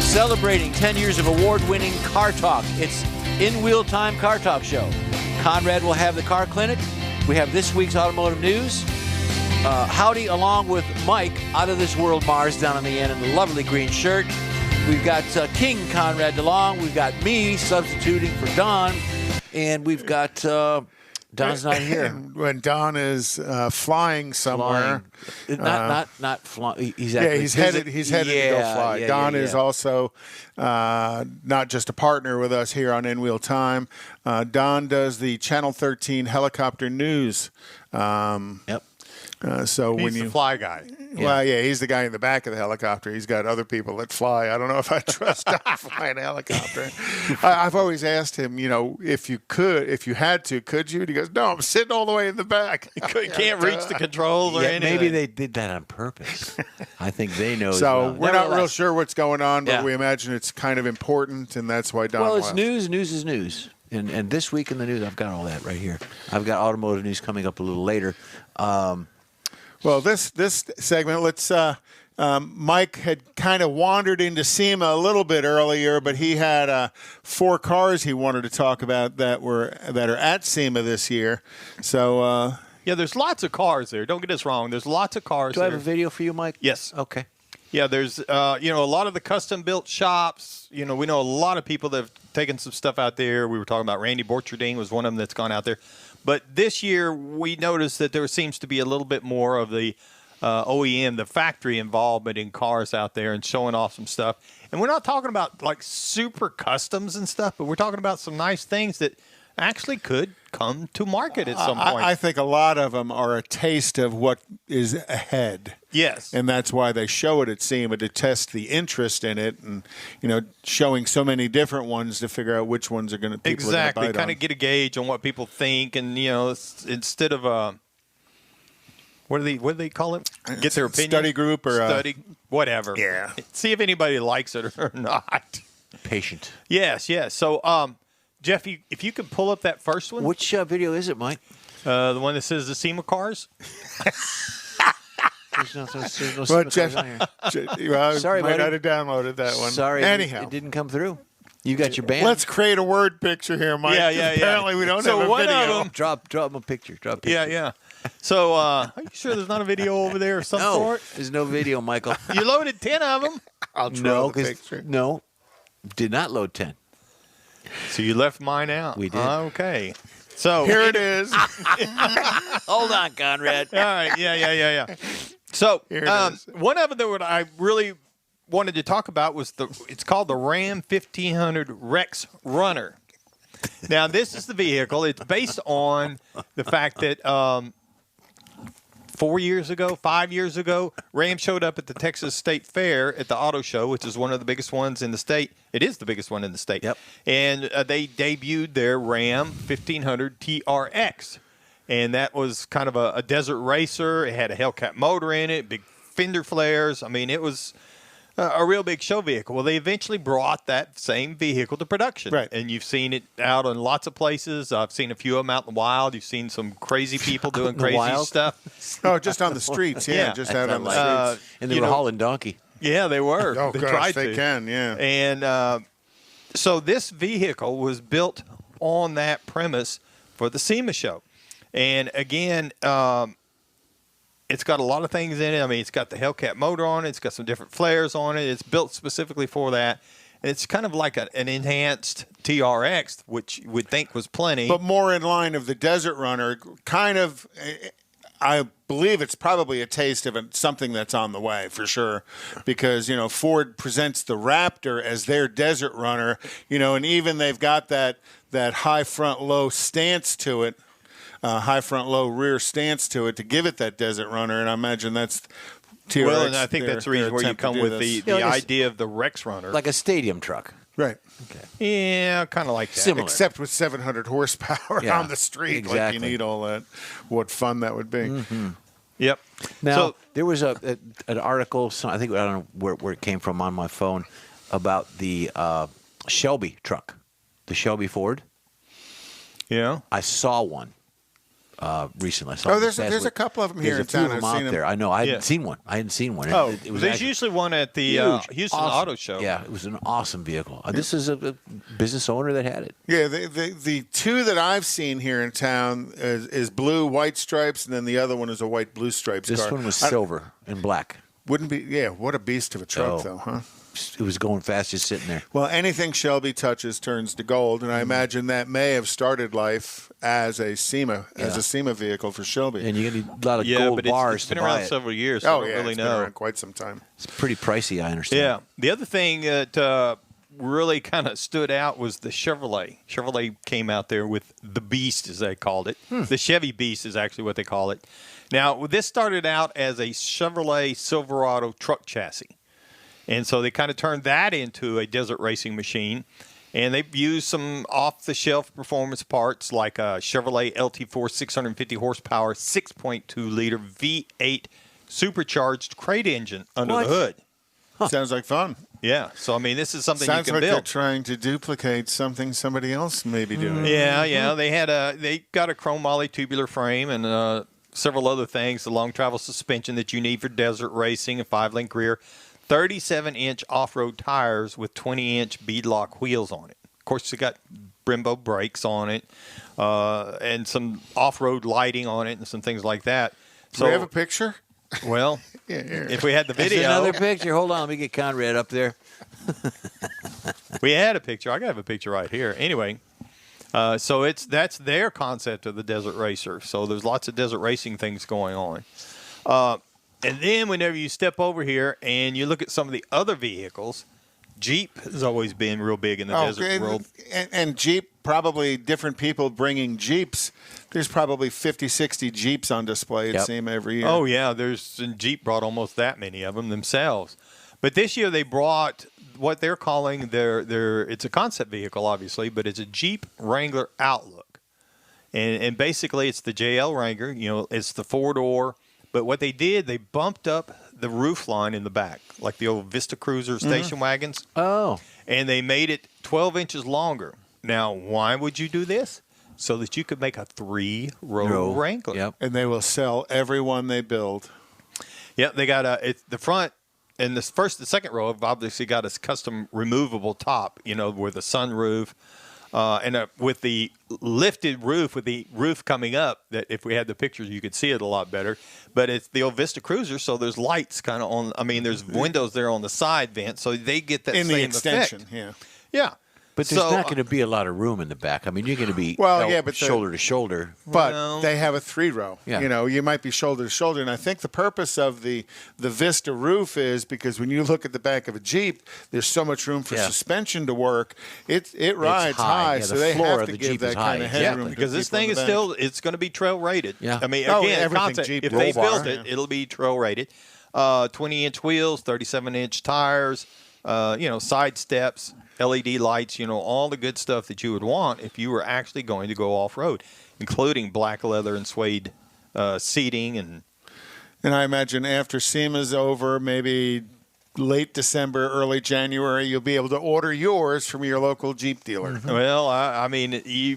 Celebrating 10 years of award-winning Car Talk. It's In Wheel Time Car Talk Show. Conrad will have the car clinic. We have this week's automotive news. Howdy, along with Mike, out of this world Mars down on the end in the lovely green shirt. We've got King Conrad DeLong. We've got me substituting for Don. And we've got Don's not here. When Don is flying somewhere. Not flying. He's headed to go fly. Don is also not just a partner with us here on In Wheel Time. Don does the Channel 13 helicopter news. Yep. So he's when the fly guy. Well, yeah, he's the guy in the back of the helicopter. He's got other people that fly. I don't know if I trust Don flying a helicopter. I've always asked him, if you had to, could you? And he goes, no, I'm sitting all the way in the back. You can't reach the controls or anything. Maybe they did that on purpose. I think they know. So we're not real sure what's going on, but Yeah. we imagine it's kind of important, and that's why Don Well, it's left. news. News is news. And this week in the news, I've got all that right here. I've got automotive news coming up a little later. Well, this segment, let's. Mike had kind of wandered into SEMA a little bit earlier, but he had 4 cars he wanted to talk about that are at SEMA this year. So Yeah, there's lots of cars there. Don't get us wrong. There's lots of cars Do I there. have a video for you, Mike? Yes. Okay. Yeah, there's a lot of the custom-built shops. We know a lot of people that have taken some stuff out there. We were talking about Randy Borcherding was one of them that's gone out there. But this year, we noticed that there seems to be a little bit more of the OEM, the factory involvement in cars out there and showing off some stuff. And we're not talking about like super customs and stuff, but we're talking about some nice things that actually could come to market at some point. I think a lot of them are a taste of what is ahead. Yes. And that's why they show it at SEMA, to test the interest in it, and showing so many different ones to figure out which ones are going to exactly kind of get a gauge on what people think, and instead of what do they call it? Get their opinion. Study group or study whatever. Yeah. See if anybody likes it or not. Patient. Yes. So Jeff, if you could pull up that first one. Which video is it, Mike? The one that says the SEMA cars. There's no Well, Jeff, on here. Sorry, might buddy. not have downloaded that one. Sorry, Anyhow, it didn't come through. You got your band. let's create a word picture here, Mike. Yeah. Apparently, we don't So have a one video. of them- drop them a picture. Drop a picture. Yeah. So are you sure there's not a video over there of some No, sort? there's no video, Michael. You loaded 10 of them. I'll draw the picture. No, did not load 10. So you left mine out. We did. Okay. So Here it is. Hold on, Conrad. All right. Yeah. So Here it is. one of them that I really wanted to talk about was it's called the Ram 1500 Rex Runner. Now, this is the vehicle. It's based on the fact that 5 years ago, Ram showed up at the Texas State Fair at the auto show, which is one of the biggest ones in the state. It is the biggest one in the state. Yep. And they debuted their Ram 1500 TRX. And that was kind of a desert racer. It had a Hellcat motor in it, big fender flares. I mean, it was a real big show vehicle. Well, they eventually brought that same vehicle to production. Right. And you've seen it out in lots of places. I've seen a few of them out in the wild. You've seen some crazy people doing crazy wild? stuff. Oh, just on the streets. Yeah, just out on the streets. And they were hauling donkey. Yeah, they were. Oh, they gosh, tried they to. can, yeah. And so this vehicle was built on that premise for the SEMA show. And again, it's got a lot of things in it. I mean, it's got the Hellcat motor on it. It's got some different flares on it. It's built specifically for that. It's kind of like an enhanced TRX, which you would think was plenty. But more in line of the Desert Runner, kind of. I believe it's probably a taste of something that's on the way for sure, because Ford presents the Raptor as their Desert Runner, and even they've got that high front low stance to it, high front low rear stance to it to give it that Desert Runner, and I imagine that's TRX. Well, and I think that's the reason where you come with the idea of the Rex Runner, Like a stadium truck. right. Okay. Yeah, kind of like that. Similar. Except with 700 horsepower Yeah, on the street, like exactly. you need all that. What fun that would be! Mm-hmm. Yep. Now, So there was an article, I don't know where it came from on my phone, about the Shelby truck, the Shelby Ford. yeah. I saw one recently. I saw there's a couple of them here in town. There's a few of them I've out seen there. them. I know. I hadn't Yeah. seen one. It was There's actually usually one at the huge, Houston awesome. Auto Show. Yeah, it was an awesome vehicle. This is a business owner that had it. Yeah, the two that I've seen here in town is blue, white stripes, and then the other one is a white, blue stripes This car. one was silver and black. Wouldn't be, yeah, what a beast of a truck, though, huh? It was going fast just sitting there. Well, anything Shelby touches turns to gold, and I imagine that may have started life as a SEMA vehicle for Shelby. And you get a lot of gold but bars it's been to around buy it. several years, so I don't yeah, really it's been know. around quite some time. It's pretty pricey, I understand. Yeah. The other thing that really kind of stood out was the Chevrolet. Chevrolet came out there with the Beast, as they called it. The Chevy Beast is actually what they call it. Now, this started out as a Chevrolet Silverado truck chassis. And so they kind of turned that into a desert racing machine. And they've used some off-the-shelf performance parts like a Chevrolet LT4 650 horsepower, 6.2-liter V8 supercharged crate engine under the hood. Sounds like fun. Yeah. So, I mean, this is something Sounds you like can they're build. trying to duplicate something somebody else may be doing. Yeah. They got a chrome moly tubular frame and several other things, the long travel suspension that you need for desert racing, a 5-link rear, 37-inch off-road tires with 20-inch beadlock wheels on it. Of course, you got Brembo brakes on it and some off-road lighting on it and some things like that. Do we have a picture? Well, Yeah, here. if we had the There's video, another picture. Hold on. Let me get Conrad up there. we had a picture. I got a picture right here. Anyway, so that's their concept of the desert racer. So there's lots of desert racing things going on. And then whenever you step over here and you look at some of the other vehicles, Jeep has always been real big in the desert world. And Jeep, probably different people bringing Jeeps. There's probably 50, 60 Jeeps on display at SEMA every year. Oh, yeah. And Jeep brought almost that many of them themselves. But this year they brought what they're calling it's a concept vehicle, obviously, but it's a Jeep Wrangler Outlook. And basically it's the JL Wrangler. You know, it's the 4-door. But what they did, they bumped up the roof line in the back, like the old Vista Cruiser station wagons. Oh. And they made it 12 inches longer. Now, why would you do this? So that you could make a 3-row Wrangler. Yep. And they will sell every one they build. Yep, they got the front and the second row have obviously got a custom removable top, you know, with a sunroof. And with the lifted roof, with the roof coming up, that if we had the pictures, you could see it a lot better. But it's the old Vista Cruiser, so there's lights kind of on. I mean, there's windows there on the side vent, so they get that In same the extension, effect. Yeah. But there's not going to be a lot of room in the back. I mean, you're going to be shoulder to shoulder. But they have a 3-row. Yeah. You know, you might be shoulder to shoulder. And I think the purpose of the Vista roof is because when you look at the back of a Jeep, there's so much room for suspension to work. It rides high, Yeah, so the they floor have of to the give Jeep that is kind of high. headroom. Exactly. Because this thing is it's going to be trail rated. Yeah. I mean, Oh, again, everything concept, Jeep if roll they bar, built it, it'll be trail rated. 20-inch wheels, 37-inch tires, side steps, LED lights, all the good stuff that you would want if you were actually going to go off-road, including black leather and suede seating. And I imagine after SEMA's over, maybe late December, early January, you'll be able to order yours from your local Jeep dealer. Well, I mean, yeah.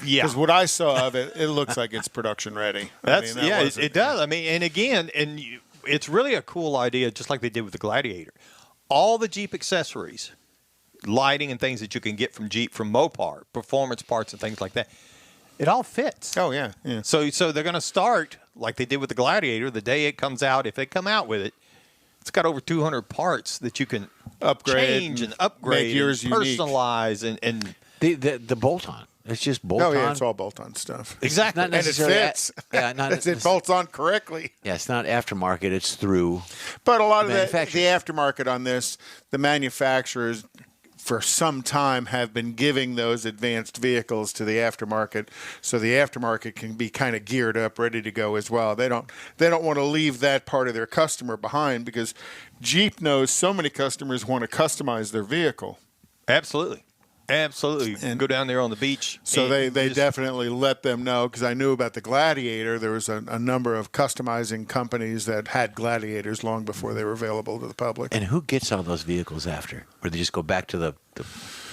Because what I saw of it, it looks like it's production ready. It does. I mean, and again, it's really a cool idea, just like they did with the Gladiator. All the Jeep accessories, lighting and things that you can get from Jeep, from Mopar, performance parts and things like that, it all fits. Oh, yeah. So they're going to start, like they did with the Gladiator, the day it comes out. If they come out with it, it's got over 200 parts that you can upgrade, and upgrade, make yours and personalize, and the bolt-on. It's just bolt-on. Oh, yeah, it's all bolt-on stuff. Exactly. Not necessarily. And it fits. It bolts on correctly. Yeah, it's not aftermarket. It's through. But a lot of the aftermarket on this, the manufacturers for some time have been giving those advanced vehicles to the aftermarket, so the aftermarket can be kind of geared up, ready to go as well. They don't want to leave that part of their customer behind because Jeep knows so many customers want to customize their vehicle. Absolutely. And go down there on the beach. So they definitely let them know, because I knew about the Gladiator. There was a number of customizing companies that had Gladiators long before they were available to the public. And who gets all those vehicles after? Or they just go back to the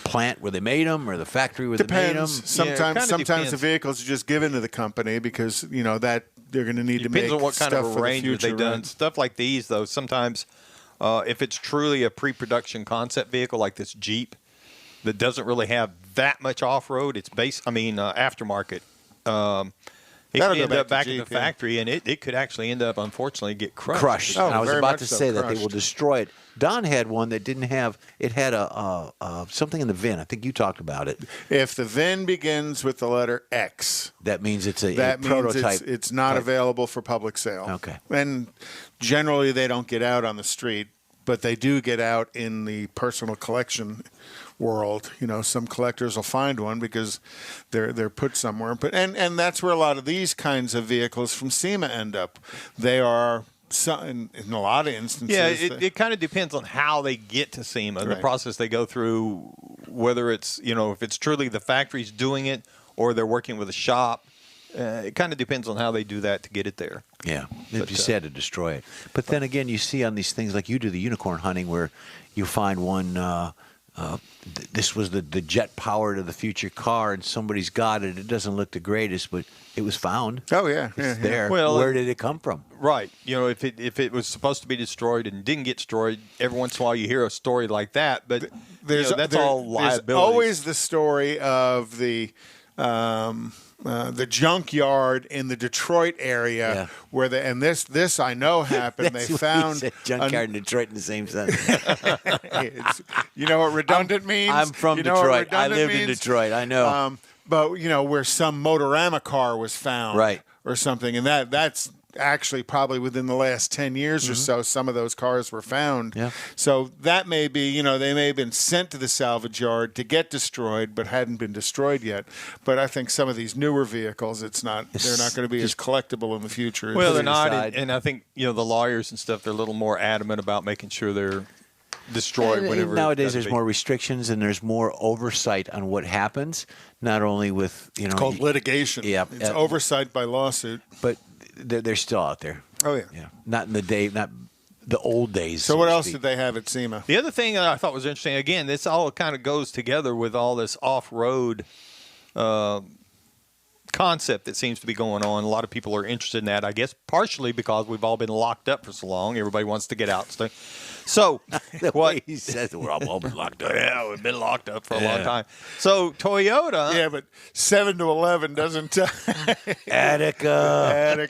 plant where they made them or the factory where they made them? Depends. Sometimes depends. the vehicles are just given to the company because that they're going to need to make Depends on what kind stuff of for the arrangement future, they've done. right? Stuff like these, though, sometimes if it's truly a pre-production concept vehicle like this Jeep that doesn't really have that much off-road, it's aftermarket. It That'll could go end up back Jeep, at the factory, and it could actually end up, unfortunately, get crushed. Crushed. Oh, And I was very about much to so, say that they crushed. will destroy it. Don had one that didn't have. It had a something in the VIN. I think you talked about it. If the VIN begins with the letter X, That means it's a that means prototype. it's not type. available for public sale. Okay. And generally they don't get out on the street, but they do get out in the personal collection world. Some collectors will find one because they're put somewhere. But and that's where a lot of these kinds of vehicles from SEMA end up. They are in a lot of instances. Yeah, it kind of depends on how they get to SEMA, the Right. process they go through, whether it's, if it's truly the factory's doing it or they're working with a shop. It kind of depends on how they do that to get it there. Yeah, you said to destroy it. But then again, you see on these things like you do the unicorn hunting where you find one. This was the jet powered of the future car, and somebody's got it. It doesn't look the greatest, but it was found. Oh yeah, It's there. Well, where did it come from? Right. If it was supposed to be destroyed and didn't get destroyed, every once in a while you hear a story like that. But that's all liability. There's always the story of the junkyard in the Detroit area where this I know happened. They found said junkyard in Detroit in the same sentence. You know what redundant means? I'm from You know what Detroit. I redundant lived in means? Detroit. I know. But where some Motorama car was found, Right. or something, and that's actually probably within the last 10 years or so, some of those cars were found. Yeah. So that may be, they may have been sent to the salvage yard to get destroyed, but hadn't been destroyed yet. But I think some of these newer vehicles, they're not going to be as collectible in the future. Well, they're it not, aside. and I think the lawyers and stuff, they're a little more adamant about making sure they're destroyed And whenever. nowadays, it's there's gotta be. more restrictions and there's more oversight on what happens. Not only with It's called litigation. Yeah. It's oversight by lawsuit. but they're still out there. Oh, yeah. Yeah, not in not the old days. So what to else speak. did they have at SEMA? The other thing that I thought was interesting, again, this all kind of goes together with all this off-road concept that seems to be going on. A lot of people are interested in that, I guess, partially because we've all been locked up for so long. Everybody wants to get out. So The what way he says we're all been locked up. Yeah, we've been locked up for a long time. So Toyota, Yeah, but 7 to 11 doesn't. Attica.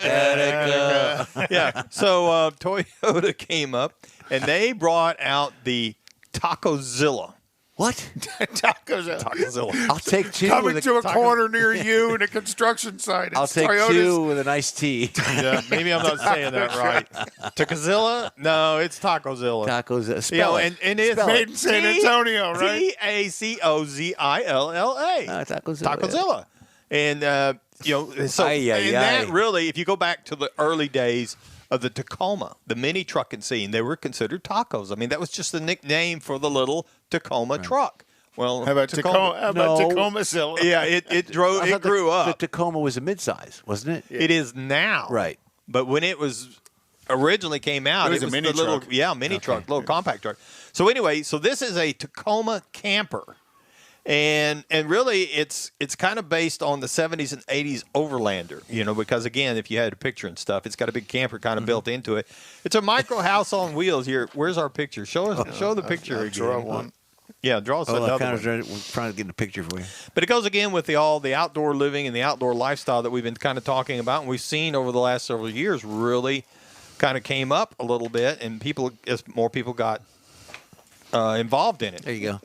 yeah. So Toyota came up and they brought out the Tacozilla. What? Tacozilla. I'll take two. Coming with to a corner near you in a construction site. I'll It's take Toyota's. two with an iced tea. Yeah, maybe I'm not saying that right. Tacozilla? No, it's Tacozilla. Tacos. Spell it. and it's Spell it. Made in San Antonio, right? Tacozilla. Tacozilla. Tacozilla. And so Ay, ay, and that ay. really, if you go back to the early days of the Tacoma, the mini trucking scene, they were considered tacos. I mean, that was just the nickname for the little Tacoma truck. Well, How about Tacoma? How about No. Tacomazilla? Yeah, it grew up. The Tacoma was a midsize, wasn't it? It is now. Right. But when it was originally came out, It was a mini the little, truck. mini truck, little compact truck. So anyway, this is a Tacoma Camper. And really it's kind of based on the 70s and 80s Overlander, because again, if you had a picture and stuff, it's got a big camper kind of built into it. It's a micro house on wheels here. Where's our picture? Show the picture again. Draw one. Yeah, draw us another one. We're trying to get a picture for you. But it goes again with all the outdoor living and the outdoor lifestyle that we've been kind of talking about, and we've seen over the last several years really kind of came up a little bit, and as more people got involved in it. There you go.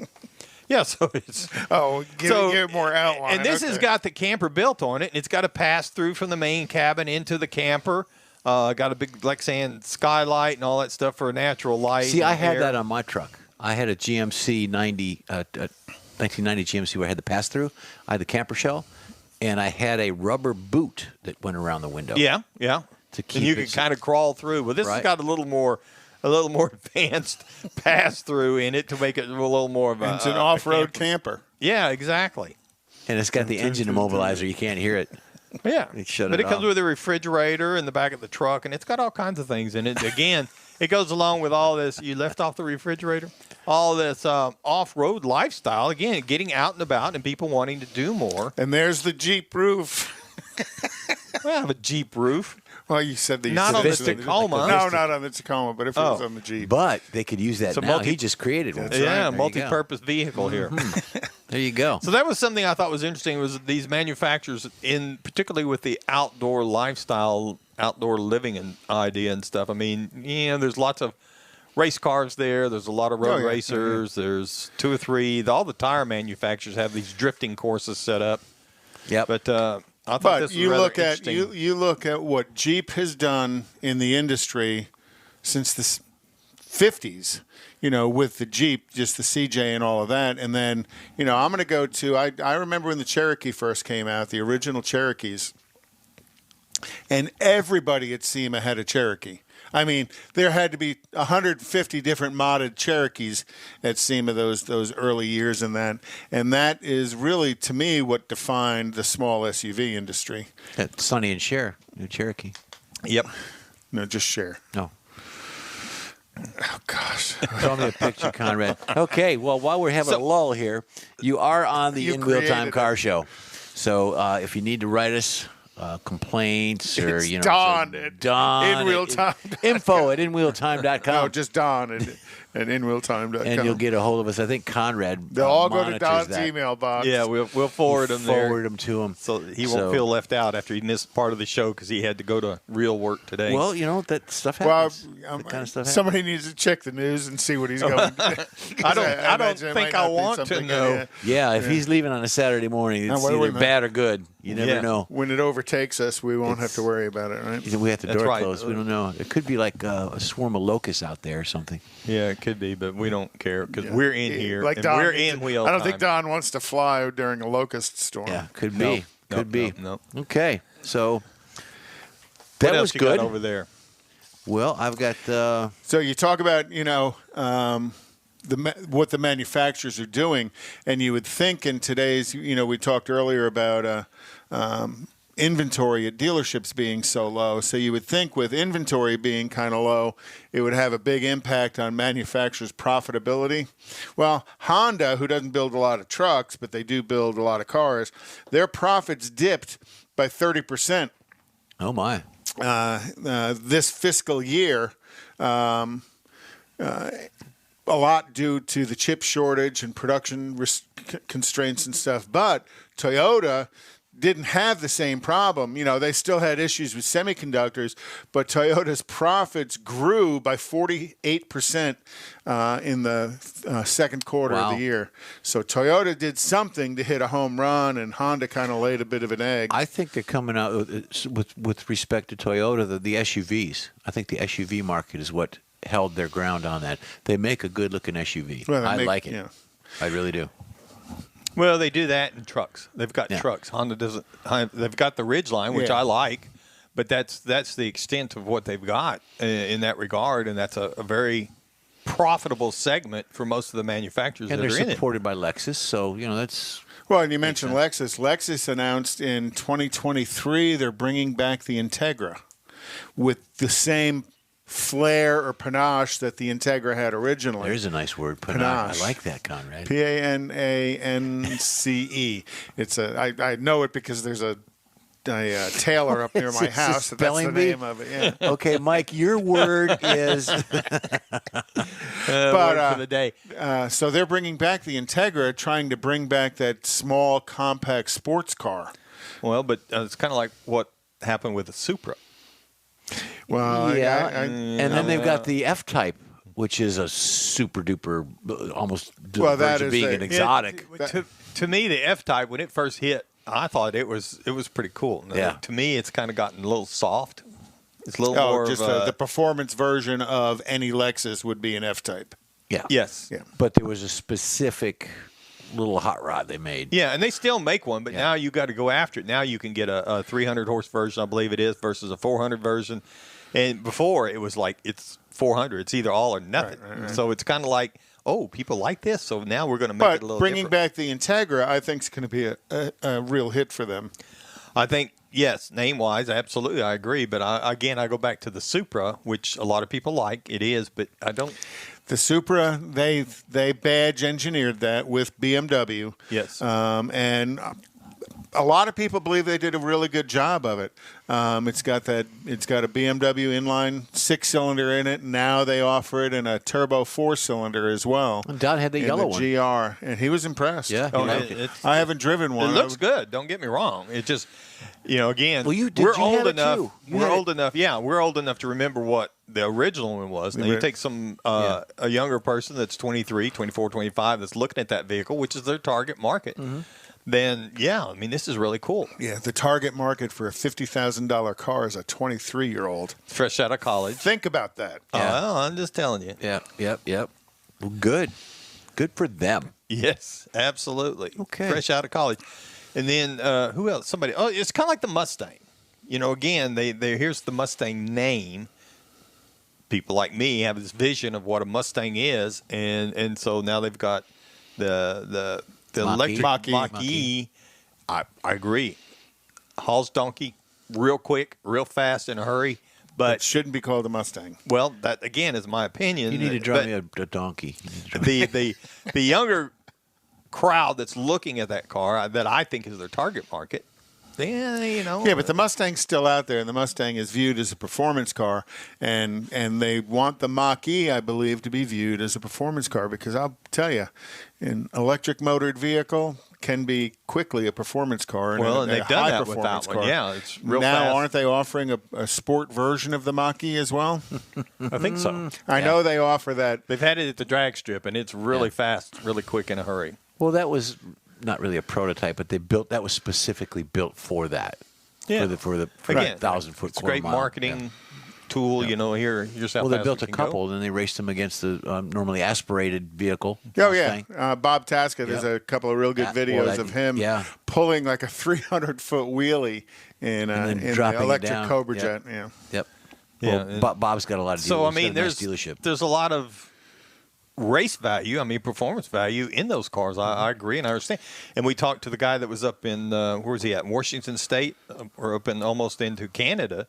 Yeah, so it's Give it more outline. and this has got the camper built on it, and it's got a pass through from the main cabin into the camper. Got a big, like saying, skylight and all that stuff for a natural light. See, I had air. that on my truck. I had a GMC 1990 GMC where I had the pass-through. I had the camper shell, and I had a rubber boot that went around the window. Yeah. To keep and you it could kind of crawl through. Well, this has Right. got a little more advanced pass through in it to make it a little more of a. It's an off-road camper. Yeah, exactly. And it's got the engine immobilizer. You can't hear it. Yeah, It shut but it it comes off. with a refrigerator in the back of the truck, and it's got all kinds of things in it. Again, it goes along with all this. You left off the refrigerator. All this off-road lifestyle. Again, getting out and about and people wanting to do more. And there's the Jeep roof. We have a Jeep roof. Well, you said that. Not on the Tacoma. No, not on the Tacoma, but if it was on the Jeep. But they could use that now. He just created one. Yeah, multi-purpose vehicle here. There you go. So that was something I thought was interesting, was these manufacturers, particularly with the outdoor lifestyle, outdoor living and idea and stuff. I mean, there's lots of race cars there. There's a lot of road racers. There's 2 or 3. All the tire manufacturers have these drifting courses set up. Yep. But I thought this was rather interesting. You look at what Jeep has done in the industry since the 50s, with the Jeep, just the CJ and all of that. And then, I'm going to go to, I remember when the Cherokee first came out, the original Cherokees, and everybody at SEMA had a Cherokee. I mean, there had to be 150 different modded Cherokees at SEMA those early years and that is really, to me, what defined the small SUV industry. Sonny and Cher, new Cherokee. Yep. No, just Cher. No. Oh, gosh. Show me a picture, Conrad. Okay, well, while we're having a lull here, you are on the In Wheel Time Car Show. So if you need to write us complaints or, it's Don at InWheelTime. Info at InWheelTime.com. No, just Don at InWheelTime.com. And you'll get a hold of us. I think Conrad they'll all go to monitors Don's email box. Yeah, we'll forward them there. Forward them to him. So he won't feel left out after he missed part of the show because he had to go to real work today. Well, that stuff happens. That kind of stuff somebody needs to check the news and see what he's going to do. I don't think I want to know. Yeah, if he's leaving on a Saturday morning, it's either bad or good. You never know. When it overtakes us, we won't have to worry about it, right? We have the door closed. We don't know. It could be like a swarm of locusts out there or something. Yeah, it could be, but we don't care because we're in here. Like Don, we're in wheel I don't think Don wants to fly during a locust storm. Yeah, could be. Could be. No. Okay, so that was else you good. got over there. Well, I've got. So you talk about what the manufacturers are doing, and you would think in today's we talked earlier about inventory at dealerships being so low. So you would think with inventory being kind of low, it would have a big impact on manufacturers' profitability. Well, Honda, who doesn't build a lot of trucks, but they do build a lot of cars, their profits dipped by 30%. Oh, my. This fiscal year, a lot due to the chip shortage and production constraints and stuff. But Toyota didn't have the same problem. They still had issues with semiconductors, but Toyota's profits grew by 48% in the second quarter of the year. So Toyota did something to hit a home run, and Honda kind of laid a bit of an egg. I think they're coming out with respect to Toyota, the SUVs. I think the SUV market is what held their ground on that. They make a good-looking SUV. Well, I like it. Yeah. I really do. Well, they do that in trucks. They've got trucks. Honda doesn't. They've got the Ridgeline, which I like, but that's the extent of what they've got in that regard, and that's a very profitable segment for most of the manufacturers and that are in it. And they're supported by Lexus, so that's. Well, and you mentioned Lexus. Lexus announced in 2023 they're bringing back the Integra with the same flair or panache that the Integra had originally. There's a nice word, panache. I like that, Conrad. P-A-N-A-N-C-E. It's I know it because there's a tailor up near my house. That's the name of it. Yeah. Okay, Mike, your word is word for the day. So they're bringing back the Integra, trying to bring back that small, compact sports car. Well, but it's kind of like what happened with the Supra. Well, yeah, and then they've got the F-Type, which is a super duper, almost version of being an exotic. To me, the F-Type, when it first hit, I thought it was pretty cool. Yeah. To me, it's kind of gotten a little soft. It's a little more just of the performance version of any Lexus would be an F-Type. Yeah. Yes. Yeah. But there was a specific little hot rod they made. Yeah, and they still make one, but now you got to go after it. Now you can get a 300 horse version, I believe it is, versus a 400 version. And before it was like it's 400. It's either all or nothing. Right. So it's kind of like, oh, people like this, so now we're going to make it a little bringing different. back the Integra, I think, is going to be a real hit for them. I think yes, name-wise, absolutely, I agree. But I go back to the Supra, which a lot of people like. It is, but I don't. The Supra, they badge engineered that with BMW. Yes. And a lot of people believe they did a really good job of it. It's got a BMW inline 6-cylinder in it. Now they offer it in a turbo 4-cylinder as well. And Don had the yellow one. GR, and he was impressed. Yeah, I haven't driven one. It looks good. Don't get me wrong. It just, again, well, we're old enough. We're old enough. Yeah, we're old enough to remember what the original one was. Now you take a younger person that's 23, 24, 25 that's looking at that vehicle, which is their target market. Mm-hmm. Then, this is really cool. Yeah, the target market for a $50,000 car is a 23-year-old. Fresh out of college. Think about that. Yeah. Oh, I'm just telling you. Yeah, yep. Well, good. Good for them. Yes, absolutely. Okay. Fresh out of college. And then, who else? Somebody. Oh, it's kind of like the Mustang. Again, here's the Mustang name. People like me have this vision of what a Mustang is, and so now they've got the electric Mach-E. I agree. Hauls donkey real quick, real fast, in a hurry. But it shouldn't be called a Mustang. Well, that, again, is my opinion. You need to drive me a donkey. The younger crowd that's looking at that car that I think is their target market, Yeah, but the Mustang's still out there, and the Mustang is viewed as a performance car, and they want the Mach-E, I believe, to be viewed as a performance car, because I'll tell you, an electric motored vehicle can be quickly a performance car. And they've done that with that one. Yeah, it's real fast. Now, aren't they offering a sport version of the Mach-E as well? I think so. I know they offer that. They've had it at the drag strip, and it's really fast, really quick in a hurry. Well, that was not really a prototype, but that was specifically built for that. Yeah. For the 1,000-foot. It's a great marketing tool. Here yourself. Well, they built a couple, and then they raced them against the normally aspirated vehicle. Oh Mustang. yeah, Bob Tasca. There's a couple of real good videos of him pulling like a 300-foot wheelie in the electric Cobra Jet. Yeah. Yep. Well, Bob's got a lot of dealers. So there's dealership. There's a lot of race value, performance value in those cars. I agree and I understand. And we talked to the guy that was up in where was he at? Washington State, or up in almost into Canada,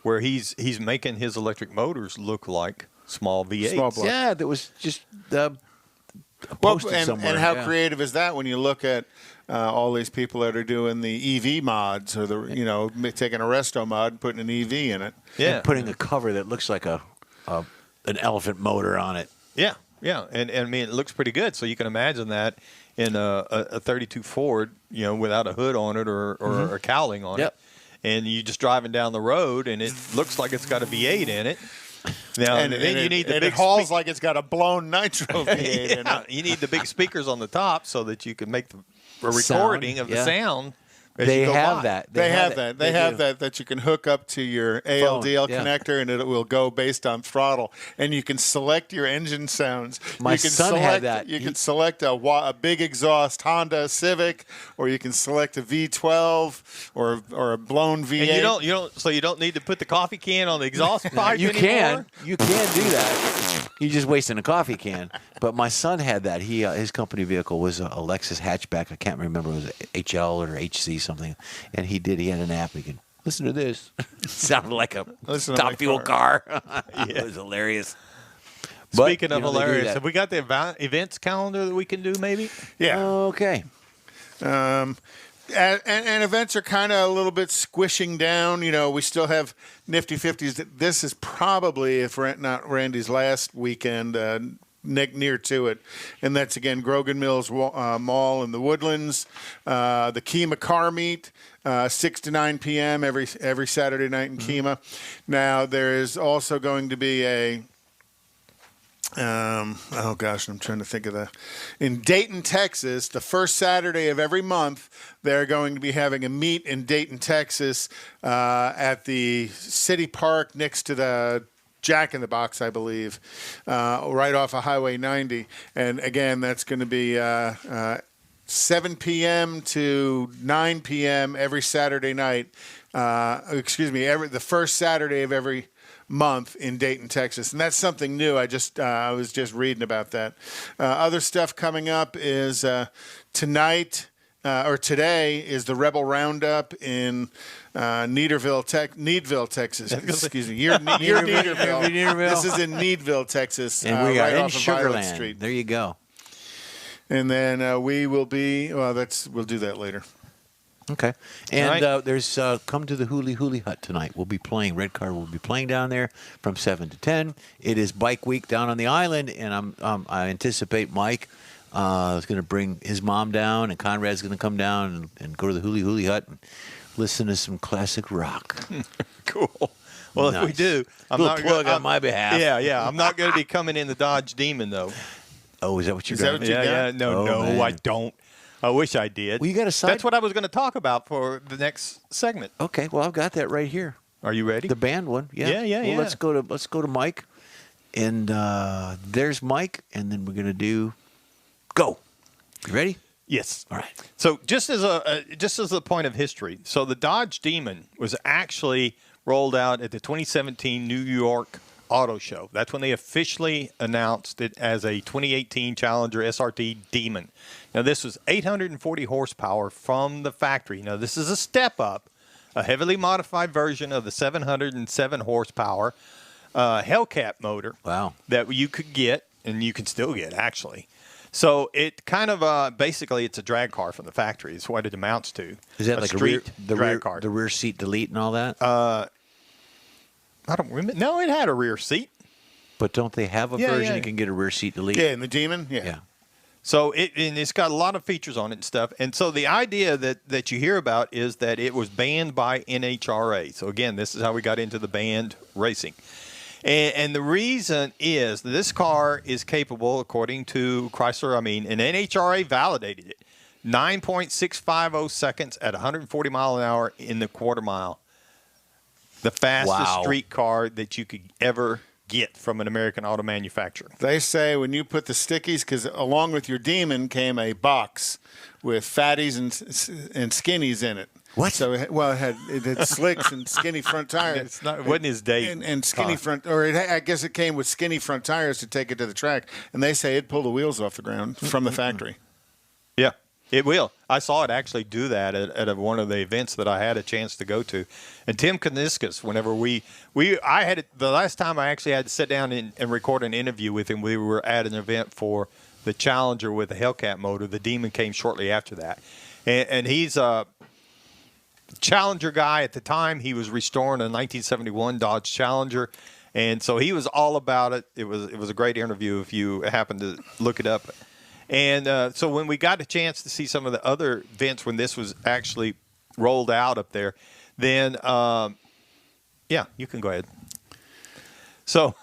where he's making his electric motors look like small V8s. Yeah, that was just posted somewhere. And how creative is that when you look at all these people that are doing the EV mods, or taking a resto mod and putting an EV in it. Yeah, and putting a cover that looks like an elephant motor on it. Yeah. Yeah, and it looks pretty good. So you can imagine that in a 32 Ford, without a hood on it or a cowling on it, and you just driving down the road, and it looks like it's got a V8 in it. Now, and then you need the big it hauls like it's got a blown nitro V8 in it. You need the big speakers on the top so that you can make a recording of the sound. They have that. They have that you can hook up to your ALDL connector, and it will go based on throttle. And you can select your engine sounds. My son had that. You can select a big exhaust Honda Civic, or you can select a V12 or a blown V8. And you don't need to put the coffee can on the exhaust pipe anymore? You can do that. You're just wasting a coffee can. But my son had that. His company vehicle was a Lexus hatchback. I can't remember. It was HL or HC something. And he had an app. He could listen to this. It sounded like a top fuel car. It was hilarious. Speaking of hilarious, have we got the events calendar that we can do maybe? Yeah. Okay. And events are kind of a little bit squishing down. We still have Nifty 50s. This is probably, if not Randy's last weekend, near to it. And that's, again, Grogan Mills Mall in the Woodlands. The Kemah Car Meet, 6 to 9 p.m. every Saturday night in Kemah. Now, there is also going to be I'm trying to think of in Dayton, Texas, the first Saturday of every month, they're going to be having a meet in Dayton, Texas, at the city park next to the Jack in the Box, I believe, right off of Highway 90. And again, that's going to be 7 p.m. to 9 p.m. every Saturday night. The first Saturday of every month in Dayton, Texas, and that's something new. I was just reading about that. Other stuff coming up is tonight. or today is the Rebel Roundup in Needville, Texas. Excuse me. You're Needville. This is in Needville, Texas. And we are right in off of Violet Sugarland. Street. There you go. And then we will be. Well, we'll do that later. Okay. And Right. there's come to the Huli Hut tonight. We'll be playing. Red Car will be playing down there from 7 to 10. It is Bike Week down on the island, and I anticipate Mike is going to bring his mom down, and Conrad's going to come down and go to the Huli Hut and listen to some classic rock. Cool. Well, Nice. if we do, I'm Little not plug gonna, on my behalf. Yeah. I'm not going to be coming in the Dodge Demon though. Oh, is that what you're Is that doing? what you got? No, man. I don't. I wish I did. Well, you got a side. That's what I was going to talk about for the next segment. Okay. Well, I've got that right here. Are you ready? The band one. Yeah. Yeah. Well, let's go to Mike, and there's Mike, and then we're gonna do go. You ready? Yes. All right. So just as a point of history, so the Dodge Demon was actually rolled out at the 2017 New York Auto Show. That's when they officially announced it as a 2018 Challenger SRT Demon. Now this was 840 horsepower from the factory. Now this is a step up, a heavily modified version of the 707 horsepower Hellcat motor. Wow. That you could get, and you can still get actually. So it kind of basically it's a drag car from the factory. Is what it amounts to. Is that like a rear, drag car? the rear seat delete and all that? I don't remember. No, it had a rear seat. But don't they have a Yeah, version yeah. you can get a rear seat delete? Yeah, in the Demon. Yeah. So it's got a lot of features on it and stuff. And so the idea that you hear about is that it was banned by NHRA. So again, this is how we got into the banned racing. And the reason is that this car is capable, according to Chrysler, and NHRA validated it, 9.650 seconds at 140 mile an hour in the quarter mile. The fastest Wow. street car that you could ever get from an American auto manufacturer. They say when you put the stickies, because along with your Demon came a box with fatties and skinnies in it. What? So it had slicks and skinny front tires. It wasn't his date. And skinny front, I guess it came with skinny front tires to take it to the track. And they say it pulled the wheels off the ground from the factory. Yeah, it will. I saw it actually do that at one of the events that I had a chance to go to. And Tim Kaniskas, whenever I had it, the last time I actually had to sit down and record an interview with him, we were at an event for the Challenger with the Hellcat motor. The Demon came shortly after that. And he's a Challenger guy at the time. He was restoring a 1971 Dodge Challenger. And so he was all about it. It was a great interview if you happen to look it up. And so when we got a chance to see some of the other events when this was actually rolled out up there, then, yeah, you can go ahead. So,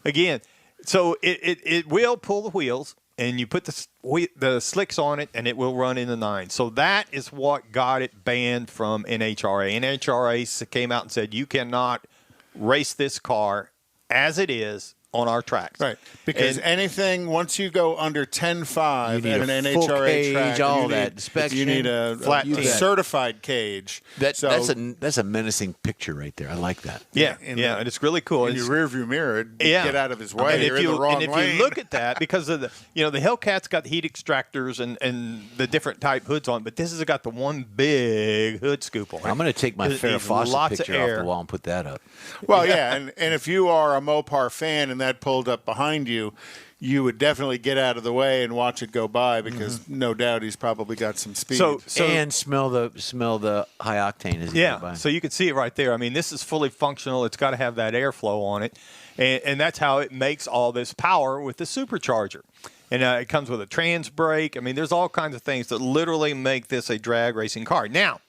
again, it will pull the wheels, and you put the slicks on it, and it will run in the 9. So that is what got it banned from NHRA. NHRA came out and said, you cannot race this car as it is on our tracks. Right. Because anything, once you go under 10.5 You need at an a full NHRA cage, track, all you that need, inspection, you need a flat team. certified cage. That's a menacing picture right there. I like that. Yeah, and it's really cool. In It's- your rearview mirror, get out of his way. And You're in the wrong if lane. you look at that, because of the Hellcat's got heat extractors and the different type hoods on, but this has got the one big hood scoop on it. I'm going to take my It's Farrah Fawcett lots of picture off air. the wall and put that up. Well, yeah, and if you are a Mopar fan and that pulled up behind you, you would definitely get out of the way and watch it go by because no doubt he's probably got some speed. So and smell the high octane as it goes by. so you can see it right there. I mean, this is fully functional. It's got to have that airflow on it, and that's how it makes all this power with the supercharger. And it comes with a trans brake. I mean, there's all kinds of things that literally make this a drag racing car. Now,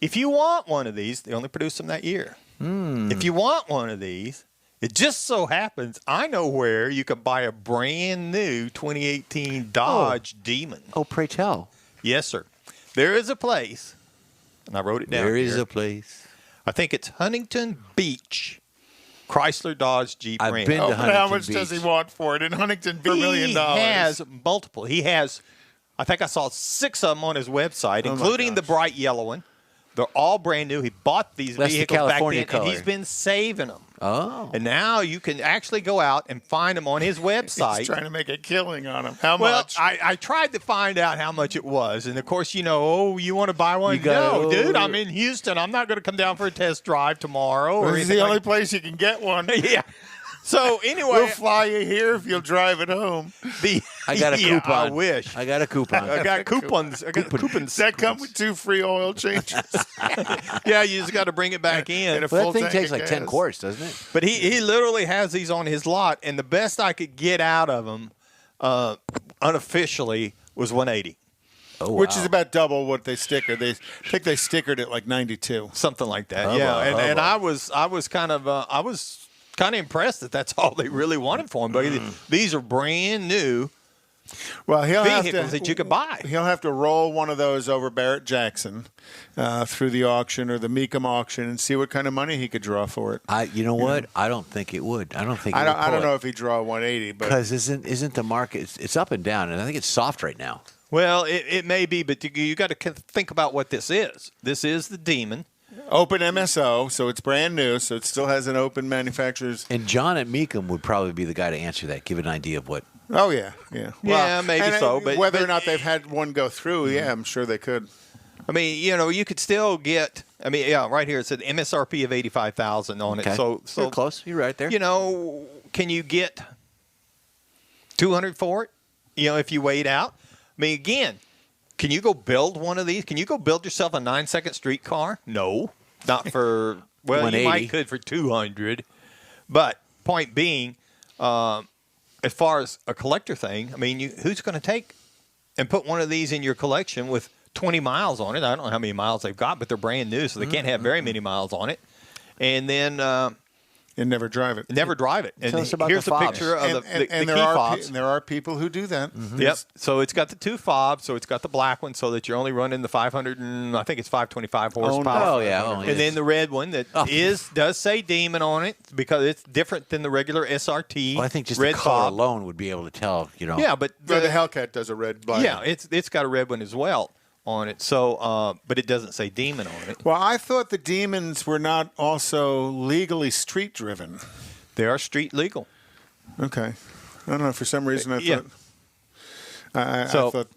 if you want one of these, they only produced them that year. If you want one of these, it just so happens I know where you could buy a brand new 2018 Dodge Demon. Oh, pray tell. Yes, sir. There is a place, and I wrote it down. There is here. a place. I think it's Huntington Beach, Chrysler Dodge Jeep I've Ram. been to but Huntington how much does Beach. he want for it in Huntington for $1 million? He has multiple. He has, I think I saw 6 of them on his website, Oh, my including the gosh. bright yellow one. They're all brand new. He bought these That's the vehicles back California then, color. and he's been saving them. Oh. And now you can actually go out and find them on his website. He's trying to make a killing on them. How Well, much? I tried to find out how much it was. And, of course, you want to buy one? You gotta- No, dude, I'm in Houston. I'm not going to come down for a test drive tomorrow. Or This is anything the only like place you can get one. Yeah. So, anyway. We'll fly you here if you'll drive it home. I got a Yeah, coupon. I wish. I got a coupon. I got coupons. I got coupons. Does that come with 2 free oil changes? Yeah, you just got to bring it back in. And a Well, full that thing tank takes of like 10 gas. quarts, doesn't it? But he literally has these on his lot, and the best I could get out of him unofficially was 180, Oh, Which wow. is about double what they stickered. I think they stickered at like 92. something like that. Hubba, yeah, and hubba. I was kind of impressed that that's all they really wanted for him. But these are brand new Well, he'll have vehicles to that you could buy. He'll have to roll one of those over Barrett Jackson through the auction or the Meekum auction and see what kind of money he could draw for it. You know what? I don't think it would. I don't think it I don't would know if he'd draw 180, but because isn't the market? It's up and down, and I think it's soft right now. Well, it may be, but you got to think about what this is. This is the Demon. open MSO, so it's brand new, so it still has an open manufacturer's. And John at Meekum would probably be the guy to answer that. Give an idea of what. Oh yeah, yeah, Yeah, maybe and, so, but- whether or but- not they've had one go through, yeah, I'm sure they could. I mean, you could still get. I mean, yeah, right here it said MSRP of $85,000 on Okay. it. So You're close. You're right there. Can you get $200 for it? If you wait out. I mean, again, can you go build one of these? Can you go build yourself a 9-second streetcar? No, not for. Well, you 180. might could for $200, but point being, as far as a collector thing, I mean, who's going to take and put one of these in your collection with 20 miles on it? I don't know how many miles they've got, but they're brand new, so they can't have very many miles on it. And then And never drive it. never drive it. And Tell us about here's the a fobs. picture of the and key there are fobs. there are people who do that. Yep. So it's got the 2 fobs. So it's got the black one, so that you're only running the 500 and I think it's 525 horsepower. Oh, yeah. Oh, And yes. then the red one that does say Demon on it because it's different than the regular SRT. Well, I think just red the color fob. alone would be able to tell. Yeah, but So the Hellcat does a red black. yeah, it's got a red one as well on it. So, but it doesn't say Demon on it. Well, I thought the Demons were not also legally street driven. They are street legal. Okay, I don't know. For some reason, I Yeah. thought I So- thought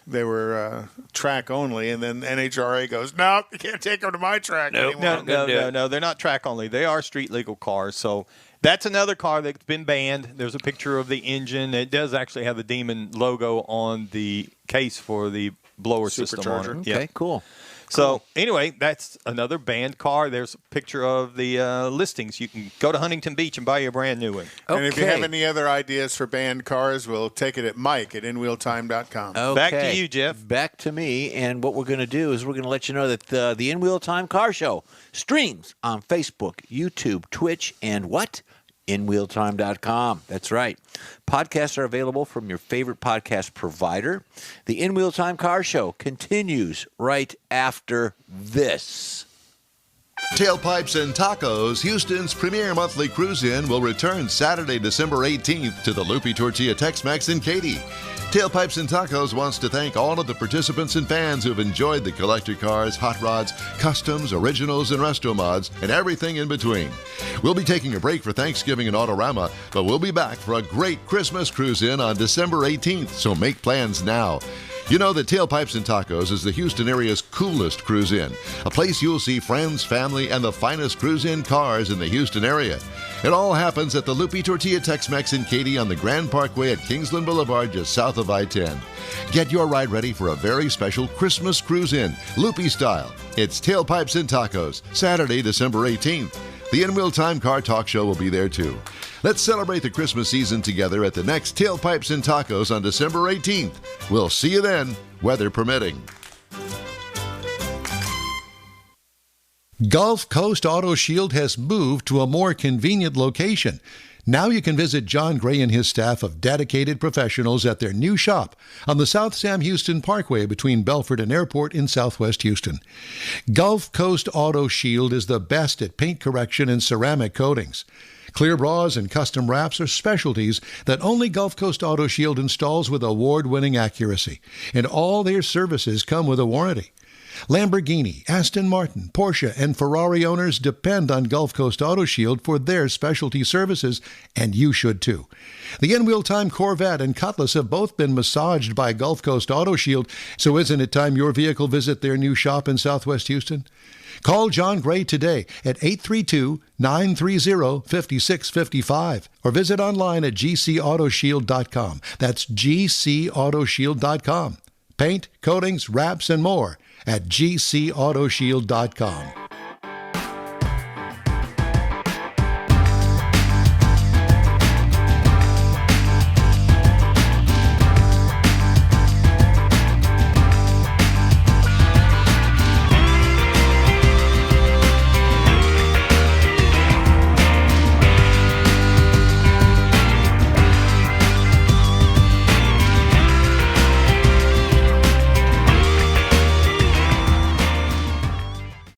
they were track only, and then NHRA goes, "No, you can't take them to my track anymore." No, they're not track only. They are street legal cars. So that's another car that's been banned. There's a picture of the engine. It does actually have the Demon logo on the case for the blower system on Supercharger. it. Okay, Yep. cool. So anyway, that's another banned car. There's a picture of the listings. You can go to Huntington Beach and buy you a brand new one. And if you Okay. have any other ideas for banned cars, we'll take it at Mike at InWheelTime.com. Okay. Back to you, Jeff. Back to me. And what we're going to do is we're going to let you know that the In Wheel Time Car Show streams on Facebook, YouTube, Twitch, and what? InWheelTime.com. That's right. Podcasts are available from your favorite podcast provider. The In Wheel Time Car Show continues right after this. Tailpipes and Tacos, Houston's premier monthly cruise-in, will return Saturday, December 18th to the Loopy Tortilla Tex-Mex in Katy. Tailpipes and Tacos wants to thank all of the participants and fans who've enjoyed the collector cars, hot rods, customs, originals, and resto mods, and everything in between. We'll be taking a break for Thanksgiving and Autorama, but we'll be back for a great Christmas cruise-in on December 18th, so make plans now. You know that Tailpipes and Tacos is the Houston area's coolest cruise-in, a place you'll see friends, family, and the finest cruise-in cars in the Houston area. It all happens at the Loopy Tortilla Tex-Mex in Katy on the Grand Parkway at Kingsland Boulevard, just south of I-10. Get your ride ready for a very special Christmas cruise-in, Loopy style. It's Tailpipes and Tacos, Saturday, December 18th. The In Wheel Time Car Talk Show will be there too. Let's celebrate the Christmas season together at the next Tailpipes and Tacos on December 18th. We'll see you then, weather permitting. Gulf Coast Auto Shield has moved to a more convenient location. Now you can visit John Gray and his staff of dedicated professionals at their new shop on the South Sam Houston Parkway between Belford and Airport in Southwest Houston. Gulf Coast Auto Shield is the best at paint correction and ceramic coatings. Clear bras and custom wraps are specialties that only Gulf Coast Auto Shield installs with award-winning accuracy, and all their services come with a warranty. Lamborghini, Aston Martin, Porsche, and Ferrari owners depend on Gulf Coast Auto Shield for their specialty services, and you should too. The in-wheel time Corvette and Cutlass have both been massaged by Gulf Coast Auto Shield, so isn't it time your vehicle visit their new shop in Southwest Houston? Call John Gray today at 832-930-5655 or visit online at gcautoshield.com. That's gcautoshield.com. Paint, coatings, wraps, and more at gcautoshield.com.